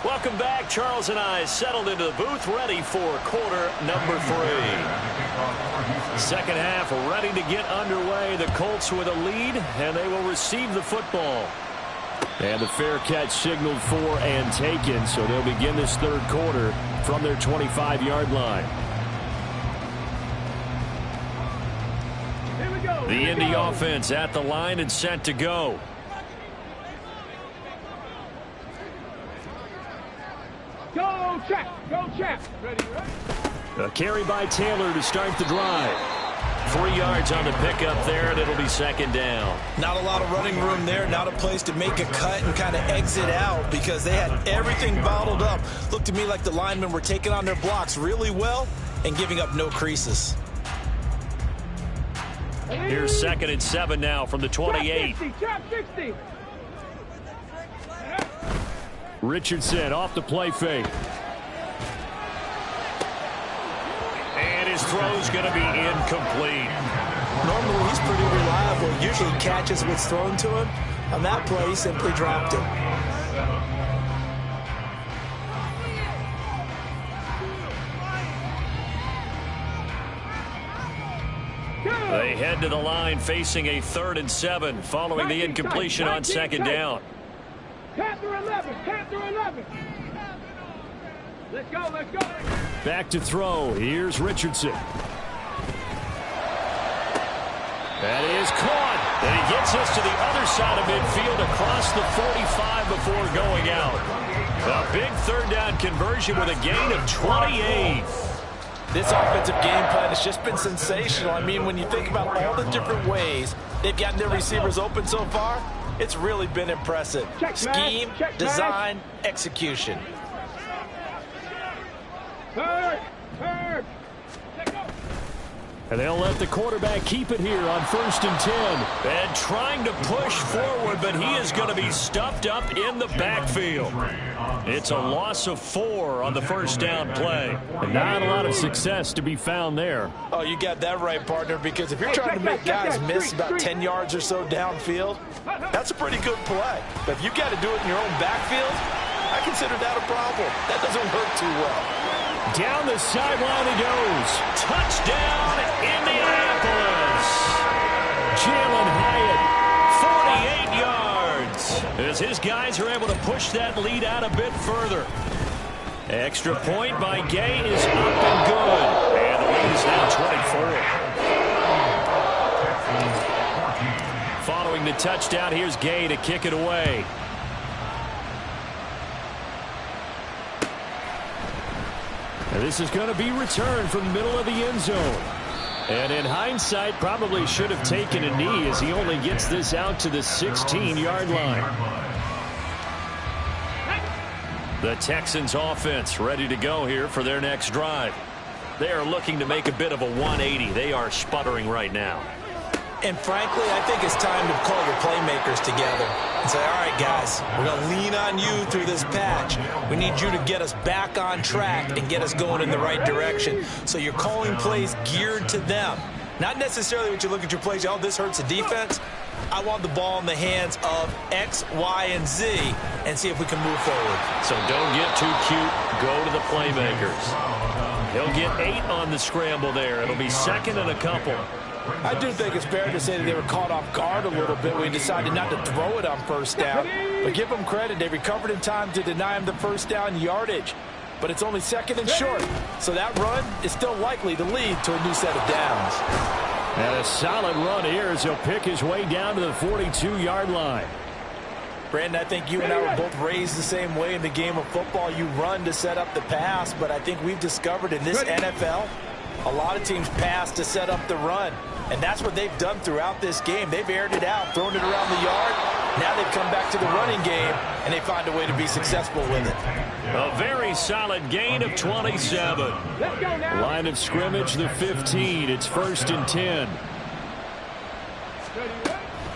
Welcome back. Charles and I settled into the booth, ready for quarter number 3. Second half ready to get underway. The Colts with a lead, and they will receive the football. And the fair catch signaled for and taken, so they'll begin this third quarter from their 25-yard line. The Indy offense at the line and set to go. Go, check. Go, check. Ready, ready. A carry by Taylor to start the drive. 3 yards on the pickup there, and it'll be second down. Not a lot of running room there. Not a place to make a cut and kind of exit out because they had everything bottled up. Looked to me like the linemen were taking on their blocks really well and giving up no creases. Here's 2nd and 7 now from the 28. Trap 60. Richardson off the play fake. And his throw's going to be incomplete. Normally he's pretty reliable. Usually catches what's thrown to him. On that play, he simply dropped it. They head to the line facing a 3rd and 7 following the incompletion on 2nd down. Panther 11. Panther 11. Let's go. Let's go. Back to throw. Here's Richardson. That is caught. And he gets us to the other side of midfield across the 45 before going out. A big 3rd down conversion with a gain of 28. This offensive game plan has just been sensational. I mean, when you think about all the different ways they've gotten their receivers open so far, it's really been impressive. Scheme, design, execution. Third. And they'll let the quarterback keep it here on 1st and 10. And trying to push forward, but he is going to be stuffed up in the backfield. It's a loss of 4 on the 1st down play. And not a lot of success to be found there. Oh, you got that right, partner, because if you're trying to make guys miss about 10 yards or so downfield, that's a pretty good play. But if you've got to do it in your own backfield, I consider that a problem. That doesn't work too well. Down the sideline he goes. Touchdown, Indianapolis. Jalen Hyatt, 48 yards. As his guys are able to push that lead out a bit further. Extra point by Gay is up and good. And the lead is now 24. Following the touchdown, here's Gay to kick it away. And this is going to be returned from the middle of the end zone. And in hindsight, probably should have taken a knee as he only gets this out to the 16-yard line. The Texans offense ready to go here for their next drive. They are looking to make a bit of a 180. They are sputtering right now. And frankly, I think it's time to call your playmakers together and say, all right, guys, we're going to lean on you through this patch. We need you to get us back on track and get us going in the right direction. So you're calling plays geared to them. Not necessarily what you look at your plays, oh, this hurts the defense. I want the ball in the hands of X, Y, and Z and see if we can move forward. So don't get too cute. Go to the playmakers. He'll get 8 on the scramble there. It'll be 2nd and a couple. I do think it's fair to say that they were caught off guard a little bit when he decided not to throw it on 1st down. But give them credit. They recovered in time to deny him the 1st down yardage. But it's only 2nd and short. So that run is still likely to lead to a new set of downs. And a solid run here as he'll pick his way down to the 42-yard line. Brandon, I think you and I were both raised the same way in the game of football. You run to set up the pass, but I think we've discovered in this NFL, a lot of teams pass to set up the run. And that's what they've done throughout this game. They've aired it out, thrown it around the yard. Now they've come back to the running game, and they find a way to be successful with it. A very solid gain of 27. Line of scrimmage, the 15. It's 1st and 10.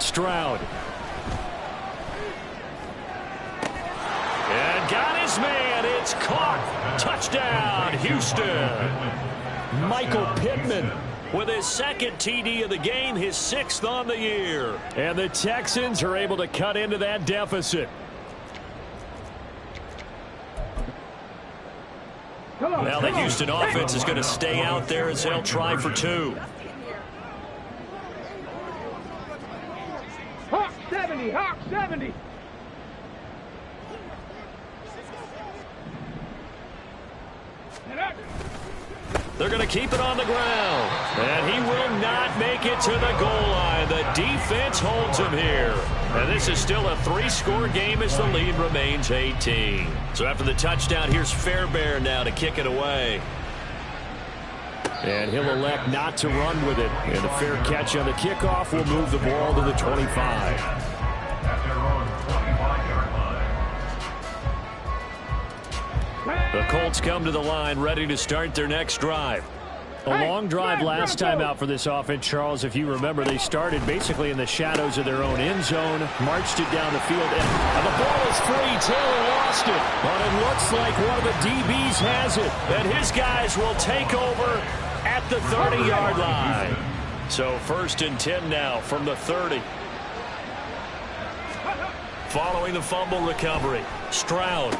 Stroud. And got his man. It's caught. Touchdown, Houston. Michael Pittman with his 2nd TD of the game, his 6th on the year. And the Texans are able to cut into that deficit. Now the Houston offense is going to stay out there as they'll try for 2. Hawk 70, Hawk 70. They're going to keep it on the ground. And he will not make it to the goal line. The defense holds him here. And this is still a 3-score game as the lead remains 18. So after the touchdown, here's Fairbairn now to kick it away. And he'll elect not to run with it. And a fair catch on the kickoff will move the ball to the 25. The Colts come to the line ready to start their next drive. A long drive last time out for this offense, Charles. If you remember, they started basically in the shadows of their own end zone, marched it down the field, and the ball is free. Taylor lost it, but it looks like one of the DBs has it, and his guys will take over at the 30-yard line. So 1st and 10 now from the 30. Following the fumble recovery, Stroud.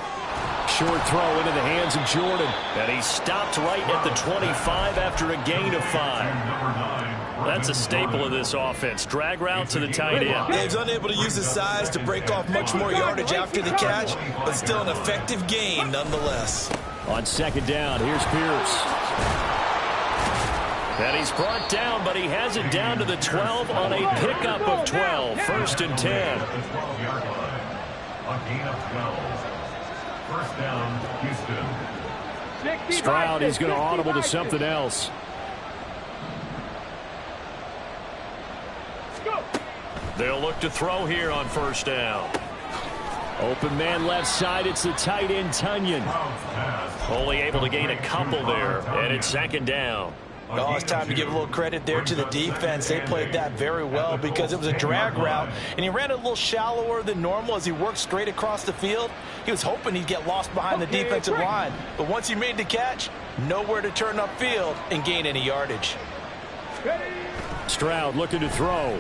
Short throw into the hands of Jordan. And he stopped right at the 25 after a gain of 5. That's a staple of this offense. Drag route to the tight end. Yeah, he's unable to use his size to break off much more yardage after the catch, but still an effective gain nonetheless. On 2nd down, here's Pierce. And he's brought down, but he has it down to the 12 on a pickup of 12. 1st and 10. First down, Houston. Stroud is going to audible to something else. They'll look to throw here on 1st down. Open man left side. It's the tight end, Tunyon. Only able to gain a couple there, and it's 2nd down. Oh, it's time to give a little credit there to the defense. They played that very well because it was a drag route, and he ran a little shallower than normal as he worked straight across the field. He was hoping he'd get lost behind the defensive line, but once he made the catch, nowhere to turn upfield and gain any yardage. Stroud looking to throw.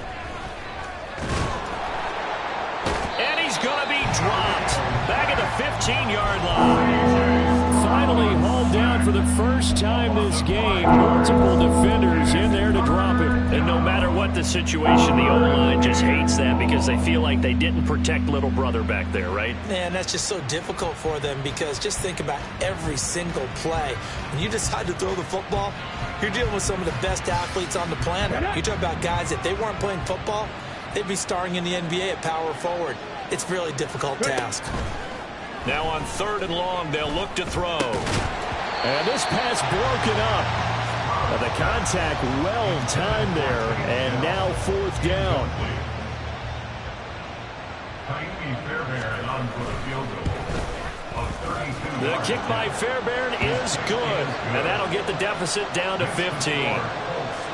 And he's going to be dropped back at the 15-yard line. Finally hauled down for the first time this game. Multiple defenders in there to drop him. And no matter what the situation, the O-line just hates that because they feel like they didn't protect little brother back there, right? Man, that's just so difficult for them because just think about every single play. When you decide to throw the football, you're dealing with some of the best athletes on the planet. You talk about guys, if they weren't playing football, they'd be starring in the NBA at power forward. It's a really difficult task. Now on 3rd and long, they'll look to throw. And this pass broken up. And the contact well timed there. And now 4th down. The kick by Fairbairn is good. And that'll get the deficit down to 15.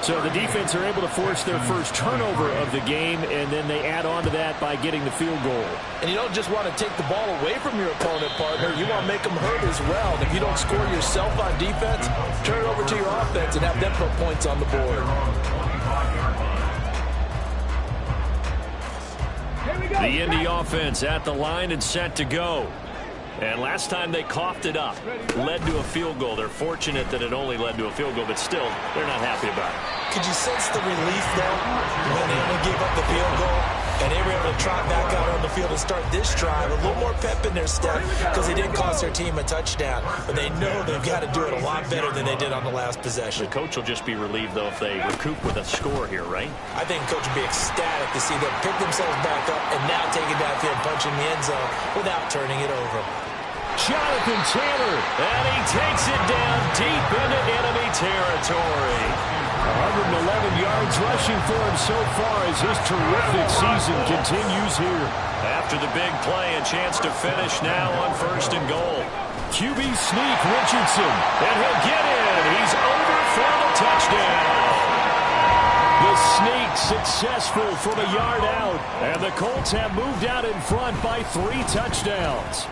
So the defense are able to force their first turnover of the game, and then they add on to that by getting the field goal. And you don't just want to take the ball away from your opponent, partner. You want to make them hurt as well. And if you don't score yourself on defense, turn it over to your offense and have them put points on the board. The Indy offense at the line and set to go. And last time they coughed it up, led to a field goal. They're fortunate that it only led to a field goal, but still, they're not happy about it. Could you sense the relief, though, when they only gave up the field goal and they were able to trot back out on the field and start this drive? A little more pep in their step because they didn't cost their team a touchdown, but they know they've got to do it a lot better than they did on the last possession. The coach will just be relieved, though, if they recoup with a score here, right? I think the coach will be ecstatic to see them pick themselves back up and now take it downfield, punching the end zone without turning it over. Jonathan Taylor, and he takes it down deep into enemy territory. 111 yards rushing for him so far as his terrific season continues here. After the big play, a chance to finish now on 1st and goal. QB sneak Richardson, and he'll get in. He's over for the touchdown. The sneak successful from a yard out, and the Colts have moved out in front by 3 touchdowns.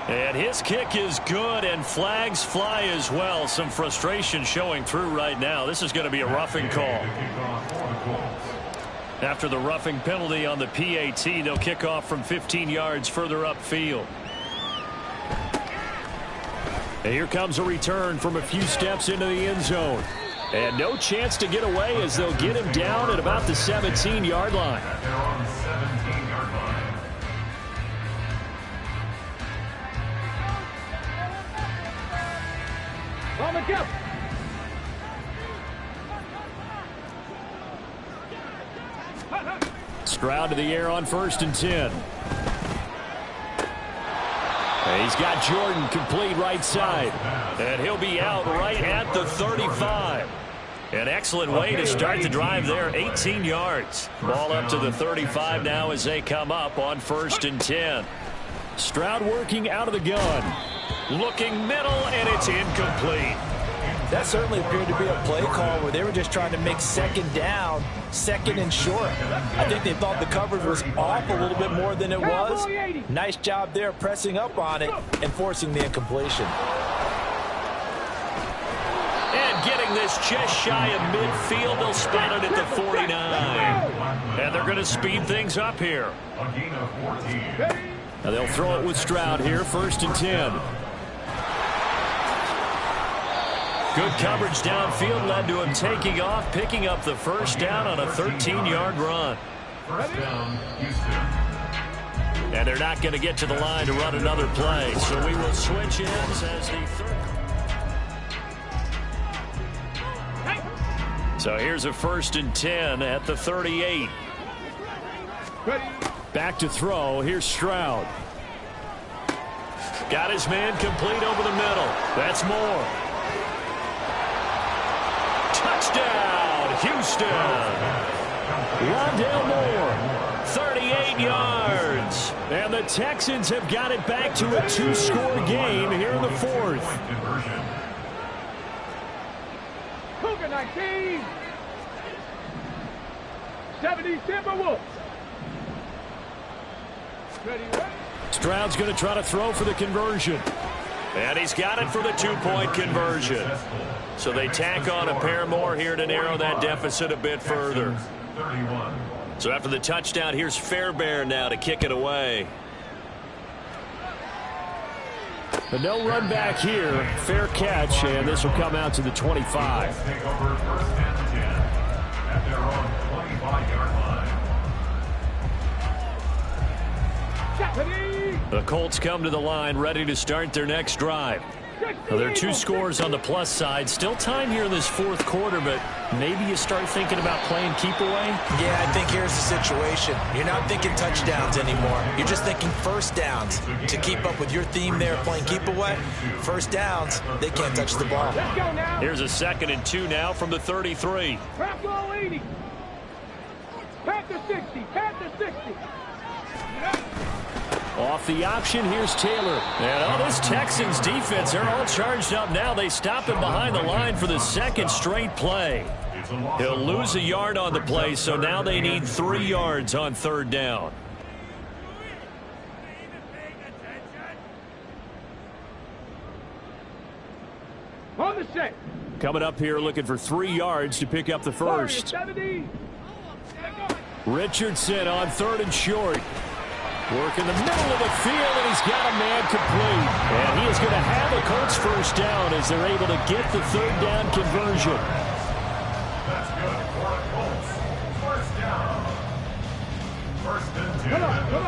And his kick is good, and flags fly as well. Some frustration showing through right now. This is going to be a roughing call. After the roughing penalty on the PAT, they'll kick off from 15 yards further upfield. And here comes a return from a few steps into the end zone. And no chance to get away as they'll get him down at about the 17-yard line. They're on the 17-yard line. On the go. Stroud to the air on 1st and 10. And he's got Jordan complete right side. And he'll be out right at the 35. An excellent way to start the drive there, 18 yards. Ball up to the 35 now as they come up on 1st and 10. Stroud working out of the gun. Looking middle, and it's incomplete. That certainly appeared to be a play call where they were just trying to make 2nd down, 2nd and short. I think they thought the coverage was off a little bit more than it was. Nice job there pressing up on it and forcing the incompletion. And getting this just shy of midfield, they'll spot it at the 49. And they're going to speed things up here. A gain of 14. Now they'll throw it with Stroud here, 1st and 10. Good coverage downfield led to him taking off, picking up the 1st down on a 13-yard run. 1st down, Houston. And they're not going to get to the line to run another play. So we will switch ends as the third. So here's a 1st and 10 at the 38. Back to throw. Here's Stroud. Got his man complete over the middle. That's Moore. Touchdown, Houston. Rondale Moore, 38 yards. And the Texans have got it back to a 2-score game here in the 4th. Conversion. Cougar 19. 70 Timberwolves. Ready, ready. Stroud's going to try to throw for the conversion. And he's got it for the 2-point conversion. So they tack on a pair more here to narrow that deficit a bit further. 31. So after the touchdown, here's Fairbairn now to kick it away. But no run back here. Fair catch, and this will come out to the 25. Take over 1st and 10 at their own 25-yard line. The Colts come to the line ready to start their next drive. Well, there are 2 scores on the plus side. Still time here in this 4th quarter, but maybe you start thinking about playing keep away? Yeah, I think here's the situation. You're not thinking touchdowns anymore. You're just thinking 1st downs. To keep up with your theme there, playing keep away, 1st downs, they can't touch the ball. Let's go now. Here's a 2nd and 2 now from the 33. Panther 80. Panther 60. Panther 60. Off the option, here's Taylor. And this Texans defense, they're all charged up now. They stop him behind the line for the 2nd straight play. He'll lose a yard on the play, so now they need 3 yards on 3rd down. On the set. Coming up here looking for 3 yards to pick up the 1st. 70. Richardson on 3rd and short. Work in the middle of the field, and he's got a man complete. And he is going to have a Colts 1st down as they're able to get the 3rd down conversion. That's good for the Colts. 1st down. 1st and 10 at the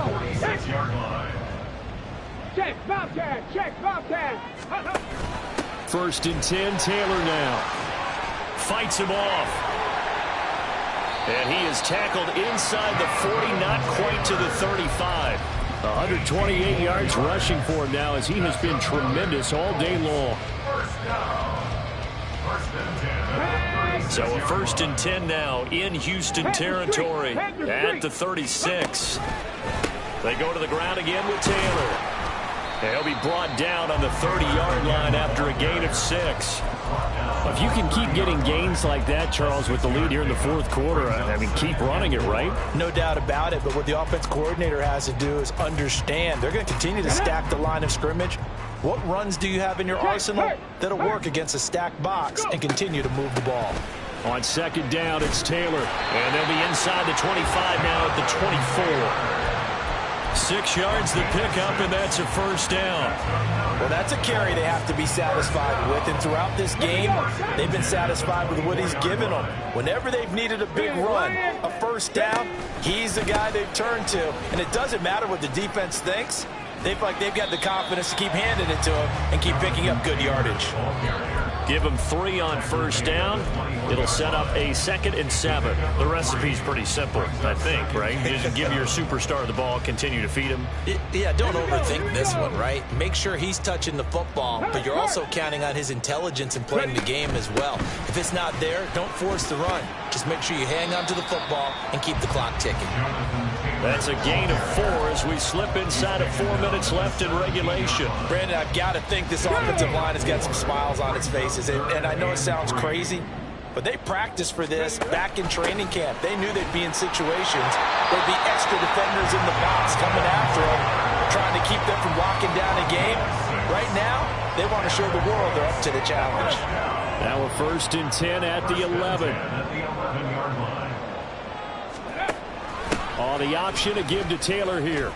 46-yard line. Check, Bobcat. Check, Bobcat. 1st and 10, Taylor now. Fights him off. And he is tackled inside the 40, not quite to the 35. 128 yards rushing for him now as he has been tremendous all day long. 1st down. 1st and 10. So a 1st and 10 now in Houston territory at the 36. They go to the ground again with Taylor. He'll be brought down on the 30-yard line after a gain of 6. If you can keep getting gains like that, Charles, with the lead here in the 4th quarter, I mean, keep running it, right? No doubt about it, but what the offense coordinator has to do is understand. They're going to continue to stack the line of scrimmage. What runs do you have in your arsenal that'll work against a stacked box and continue to move the ball? On 2nd down, it's Taylor. And they'll be inside the 25 now at the 24. 6 yards to pick up, and that's a first down. Well, that's a carry they have to be satisfied with, and throughout this game, they've been satisfied with what he's given them. Whenever they've needed a big run, a first down, he's the guy they've turned to. And it doesn't matter what the defense thinks. They've got the confidence to keep handing it to him and keep picking up good yardage. Give him 3 on first down. It'll set up a 2nd and 7. The recipe's pretty simple, I think, right? Just give your superstar the ball, continue to feed him. Yeah, don't overthink this one, right? Make sure he's touching the football, but you're also counting on his intelligence in playing the game as well. If it's not there, don't force the run. Just make sure you hang on to the football and keep the clock ticking. That's a gain of 4 as we slip inside of 4 minutes left in regulation. Brandon, I've got to think this offensive line has got some smiles on its faces. And I know it sounds crazy, but they practiced for this back in training camp. They knew they'd be in situations. There'd be extra defenders in the box coming after them, trying to keep them from locking down a game. Right now, they want to show the world they're up to the challenge. Now a 1st and 10 at the 11. On the option to give to Taylor here.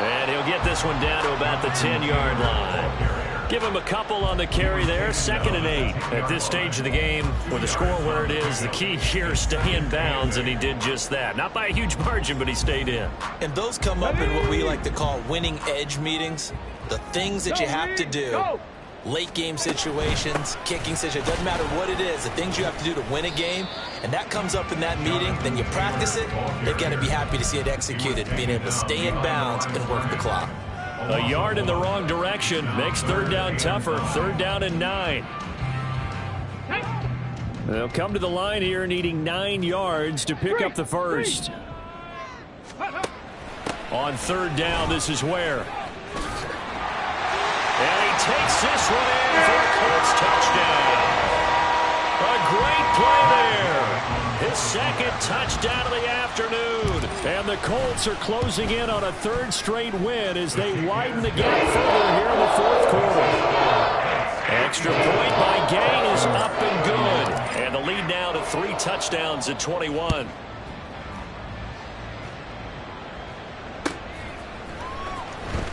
And he'll get this one down to about the 10-yard line. Give him a couple on the carry there. 2nd and 8. At this stage of the game, with the score where it is, the key here is stay in bounds, and he did just that. Not by a huge margin, but he stayed in. And those come up in what we like to call winning edge meetings. The things that you have to do. Late game situations, kicking situations, doesn't matter what it is, the things you have to do to win a game, and that comes up in that meeting, then you practice it, they've got to be happy to see it executed, being able to stay in bounds and work the clock. A yard in the wrong direction makes 3rd down tougher. 3rd down and 9. They'll come to the line here needing 9 yards to pick up the first. On 3rd down, this is where. And he takes this one in for a Colts touchdown. A great play there. His 2nd touchdown of the afternoon. And the Colts are closing in on a 3rd straight win as they widen the gap further here in the 4th quarter. Extra point by Gang is up and good. And the lead now to 3 touchdowns at 21.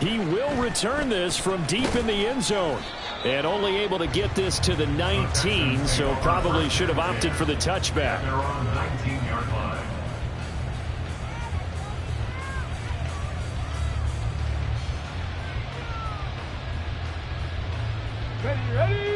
He will return this from deep in the end zone. And only able to get this to the 19, so probably should have opted for the touchback. They're on the 19-yard line.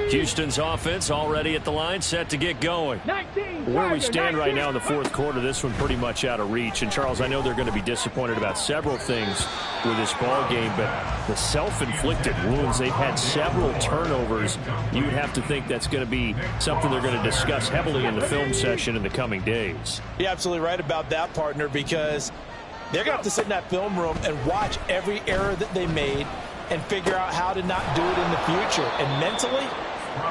Houston's offense already at the line, set to get going. Where we stand right now in the 4th quarter, this one pretty much out of reach. And, Charles, I know they're going to be disappointed about several things with this ball game, but the self-inflicted wounds, they've had several turnovers. You would have to think that's going to be something they're going to discuss heavily in the film session in the coming days. You're absolutely right about that, partner, because they're going to have to sit in that film room and watch every error that they made and figure out how to not do it in the future. And mentally,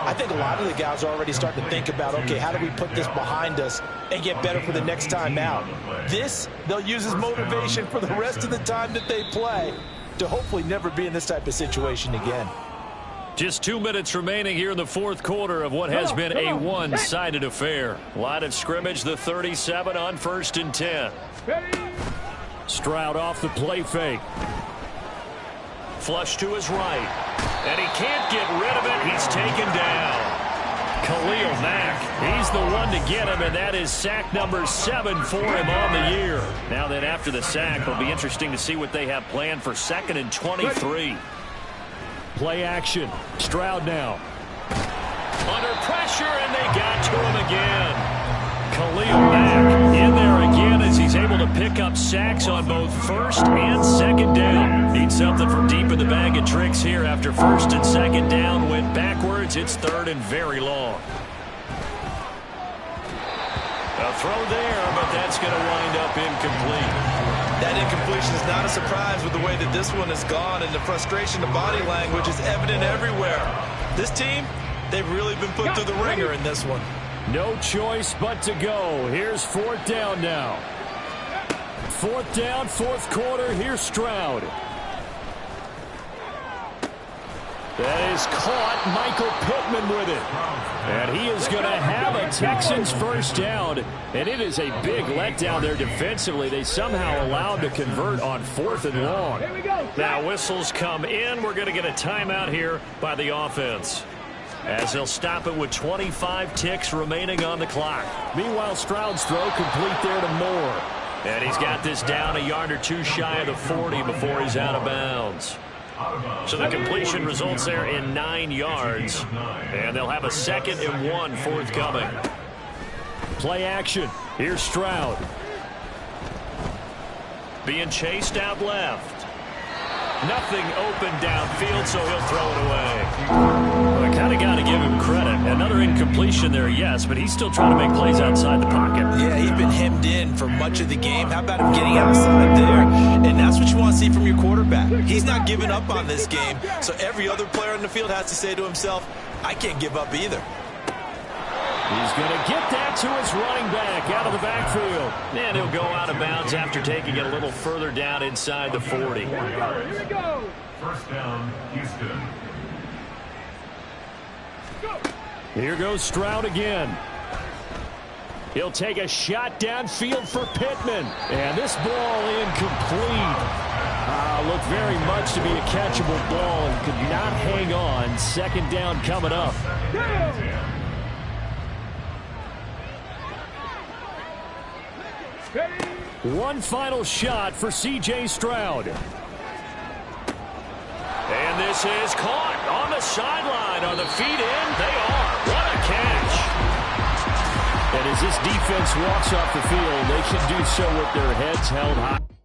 I think a lot of the guys are already starting to think about, okay, how do we put this behind us and get better for the next time out? This, they'll use as motivation for the rest of the time that they play to hopefully never be in this type of situation again. Just 2 minutes remaining here in the 4th quarter of what has been a one-sided affair. Line of scrimmage, the 37 on 1st and 10. Stroud off the play fake. Flush to his right. And he can't get rid of it. He's taken down. Khalil Mack, he's the one to get him, and that is sack number 7 for him on the year. Now then, after the sack, it'll be interesting to see what they have planned for 2nd and 23. Play action. Stroud now. Under pressure, and they got to him again. Khalil Mack in there again as he's able to pick up sacks on both 1st and 2nd down. Need something from deep in the bag of tricks here after 1st and 2nd down went backwards. It's 3rd and very long. A throw there, but that's going to wind up incomplete. That incompletion is not a surprise with the way that this one has gone, and the frustration of body language is evident everywhere. This team, they've really been put through the ringer in this one. No choice but to go. Here's 4th down now. 4th down, 4th quarter. Here's Stroud. That is caught. Michael Pittman with it. And he is going to have a Texans first down. And it is a big letdown there defensively. They somehow allowed to convert on 4th and long. Here we go. Now whistles come in. We're going to get a timeout here by the offense, as they'll stop it with 25 ticks remaining on the clock. Meanwhile, Stroud's throw complete there to Moore. And he's got this down a yard or two shy of the 40 before he's out of bounds. So the completion results there in 9 yards. And they'll have a 2nd and 1 forthcoming. Play action. Here's Stroud. Being chased out left. Nothing open downfield, so he'll throw it away. Well, I kind of got to give him credit. Another incompletion there, yes, but he's still trying to make plays outside the pocket. Yeah, he's been hemmed in for much of the game. How about him getting outside there? And that's what you want to see from your quarterback. He's not giving up on this game, so every other player in the field has to say to himself, I can't give up either. He's going to get that to his running back out of the backfield. And he'll go out of bounds after taking it a little further down inside the 40. Here we go. First down, Houston. Go. Here goes Stroud again. He'll take a shot downfield for Pittman. And this ball incomplete. Looked very much to be a catchable ball and could not hang on. 2nd down coming up. One final shot for C.J. Stroud. And this is caught on the sideline. Are the feet in? They are. What a catch. And as this defense walks off the field, they can do so with their heads held high.